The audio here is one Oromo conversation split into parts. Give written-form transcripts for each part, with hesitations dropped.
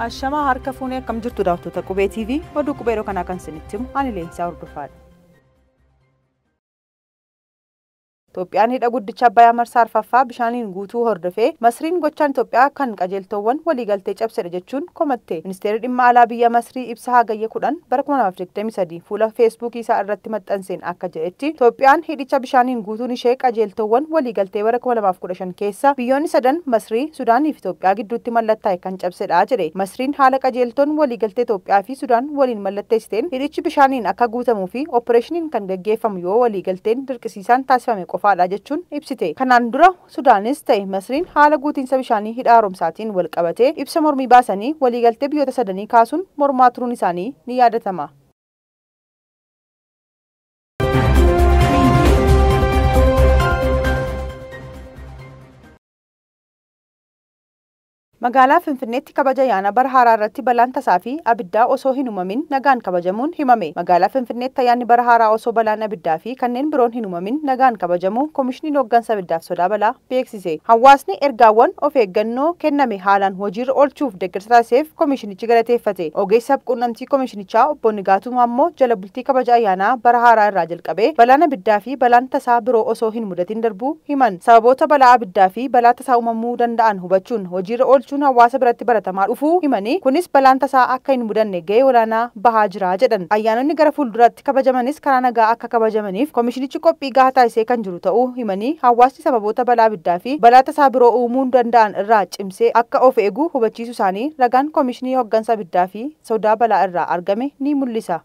Ashama harka fuunee akkam jirtu daawwattoota Qubee TV oduu qubee yeroo kanaa kan isinitti himu ani Leensaa Hordofaadha. Itoophiyaan hidha guddicha Abbayyaa Marsaa Arfaffaa bishaaniin guutuu hordofee Masriin gochaan Itoophiyaa kan qajeeltowwan waliigaltee cabsedha jechuun komatte. Ministeerri dhimma alaa biyya Masrii ibsa hagayya 10 bara 2023 fuula Feesbuukii isaa irratti maxxanseen akka jedhetti Itoophiyaan hidhicha bishaaniin guutuun ishee qajeeltowwan waliigaltee bara 2015 keessa biyyoonni sadan Masrii, Sudaanii fi Itoophiyaa gidduutti mallattaa'e kan cabsedha jedhe. Masriin haala qajeeltoon waliigaltee Itoophiyaa fi Sudaan waliin mallatteessiteen hidhichi bishaaniin akka guutamuu fi opereeshiniin kan gaggeeffamu yoo waliigalteen dirqisiisaan taasifame qofaadha jechuun ibsite. Kanaan dura Sudaanis ta'e Masriin haala guutiinsa bishaanii hidha haaromsaatiin wal qabatee ibsa mormii baasanii waliigaltee biyyoota sadanii kaasuun mormaa turuun isaanii ni yaadatama. Magaalaa Finfinneetti kabaja ayyaana bara haaraa irratti balaan tasaa fi abiddaa osoo hin uumamin nagaan kabajamuun himame. Magaalaa Finfinneetti ayyaanni bara haaraa osoo balaan abiddaa fi kanneen biroon hin uumamin nagaan kabajamu Koomishiniin Hooggansa Abiddaaf Sodaa Balaa beeksise. Hawaasni ergaawwan of eeggannoo kenname haalaan hojiirra oolchuuf deeggarsa taasiseef koomishinichi galateeffate. Ogeessa quunnamtii koomishinichaa obbo Nigaatuu Maammoo jala bultii kabaja ayyaanaa bara haaraa irraa jalqabee balaan abiddaa fi balaan tasaa biroo osoo hin mudatin darbuu himan. Sababoota balaa abiddaa fi balaa tasaa uumamuu danda'an hubachuun hojiirra oolchuun hawaasa biratti baratamaa dhufuu himanii kunis balaan tasaa akka hin mudanne gahee olaanaa bahaa jira jedhan. Ayyaanonni gara fuulduraatti kabajamanis karaa nagaa akka kabajamaniif koomishinichi qophii gahaa taasisee kan jiru ta'uu himanii hawaasni sababoota balaa abiddaa fi balaa tasaa biroo uumuu danda'an irraa cimsee akka of eegu hubachiisuu isaanii ragaan Koomishinii Hooggansa Abiddaa fi Sodaa Balaa irraa argame ni mul'isa.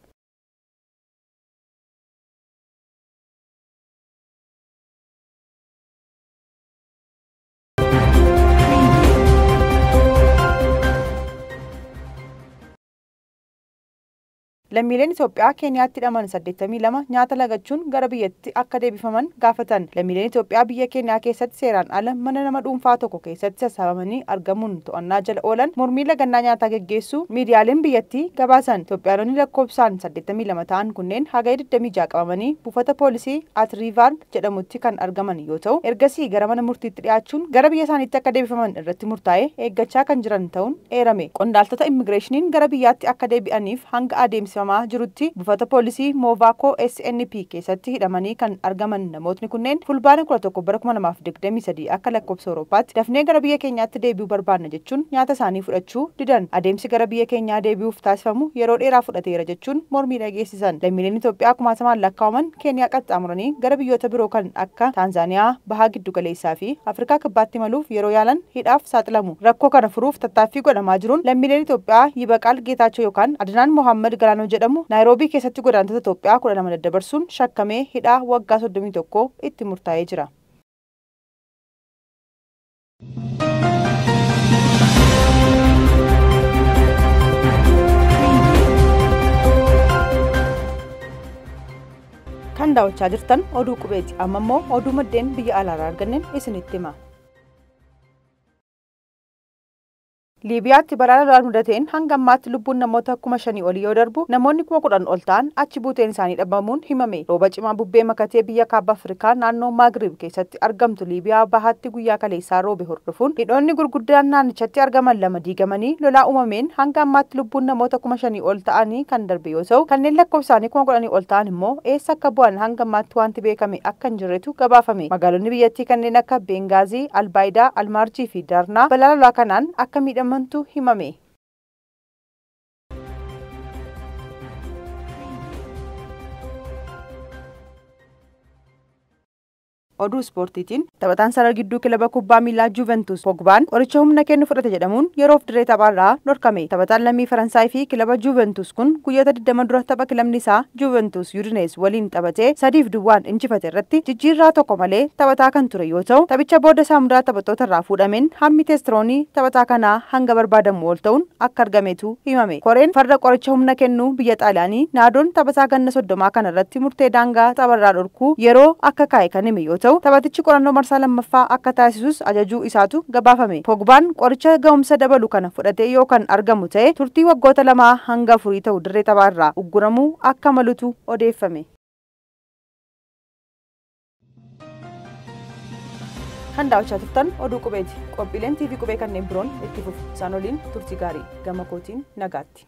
Lammiileen Itoophiyaa Keeniyaatti hidhaman 82 nyaata lagachuun gara biyyatti akka deebifaman gaafatan. Lammiileen Itoophiyaa biyya Keeniyaa keessatti seeraan ala mana nama dhuunfaa tokko keessatti sassaabamanii argamuun to'annaa jala oolan mormii lagannaa nyaataa gaggeessuu miidiyaaleen biyyattii gabaasan. Itoophiyaanonni lakkoofsaan 82 ta'an kunneen hagayya 26 qabamanii buufata poolisii Atriivaar jedhamutti kan argaman yoo ta'u ergasii gara mana murtiitti dhiyaachuun gara biyya isaaniitti akka deebifaman irratti murtaa'ee eeggachaa kan jiran ta'uun eerame. Qondaaltota immigireeshiniin gara biyyaatti akka deebi'aniif hanga adeemsifamaa jirutti buufata poolisii Movaakoo SNP keessatti hidhamanii kan argaman namootni kunneen fulbaana 11 bara 2023 akka lakkoofsa Awurooppaatti dafnee gara biyya keenyaatti deebi'uu barbaanna jechuun nyaata isaanii fudhachuu didan. Adeemsi gara biyya keenyaa deebi'uuf taasifamu yeroo dheeraa fudhateera jechuun mormii dhageessisan. Lammiileen Itoophiyaa 1000 lakkaa'aman Keeniyaa qaxxaamuranii gara biyyoota biroo kan akka Taanzaaniyaa, Bahaa Giddu Galeessaa fi Afrikaa Kibbaatti maluuf yeroo yaalan hidhaaf saaxilamu. Rakkoo kana furuuf tattaaffii godhamaa jiruun lammiileen Itoophiyaa Yibaqaal Geetaachoo yookaan Adnaan Mohaammed Galaanoo jedhamu Naayiroobii keessatti godaantota Itoophiyaa 12 daddabarsuun shakkamee hidhaa waggaa 31 itti murtaa'ee jira. Kan daawwachaa jirtan oduu qubeeti. Amma immoo oduu maddeen biyya alaarraa arganneen isinitti hima. Liibiyaatti balaa lolaan mudateen hanga ammaatti lubbuun namoota 5,000 olii yoo darbu namoonni 10,000 ol ta'an achi buuteen isaanii dhabamuun himame. Rooba cimaa bubbee makatee biyya kaaba Afrikaa naannoo Maagriib keessatti argamtu Liibiyaa bahaatti guyyaa kaleessaa roobe hordofuun hidhoonni gurguddaan naannichatti argaman lama diigamanii lolaa uumameen hanga ammaatti lubbuun namoota 5,000 ol ta'anii kan darbe yoo ta'u kanneen lakkoofsaanii 10,000 ol ta'an immoo eessa akka bu'an hanga ammaatti wanti beekame akka hin jirretu gabaafame. Magaalonni biyyattii kanneen akka Bengaazii, Albaayidaa, Almaarjii fi Darnaa balaa lolaa kanaan akka miidhamantu himame. Oduu ispoortiitiin taphataan sarara gidduu kilaba kubbaa miilaa Juventus Pogbaan qoricha humna kennu fudhate jedhamuun yeroof dirree taphaarraa dhorkame. Taphataan lammii Faransaay fi kilaba Juventus kun guyyoota 20 dura tapha kilabni isaa Juventus Udinese waliin taphatee 3-2 injifate irratti jijjiirraa tokko malee taphataa kan ture yoo ta'u taphicha booda saamudaa taphattoota irraa fuudhameen hammi teestiroonii taphataa kanaa hanga barbaadamu ol ta'uun akka argametu himame. Koreen farra qoricha humna kennu biyya Xaaliyaanii naadoon taphataa ganna 30 kana irratti murtee daangaa tapharraa dhorkuu yeroo akka kaa'e kan hime yoo ta'u taphatichi qorannoo marsaa lammaffaa akka taasisus ajajuu isaatu gabaafame. Pogbaan qoricha ga'umsa dabalu kana fudhatee yoo kan argamu ta'e turtii waggoota 2 hanga 4 ta'u dirree taphaarraa ugguramuu akka malutu odeeffame. kan daawwachaa turtan oduu qubeeti. Qophiileen TV qubee kanneen biroon itti fufu. Isaan waliin turtii gaarii. Gama kootiin nagaatti.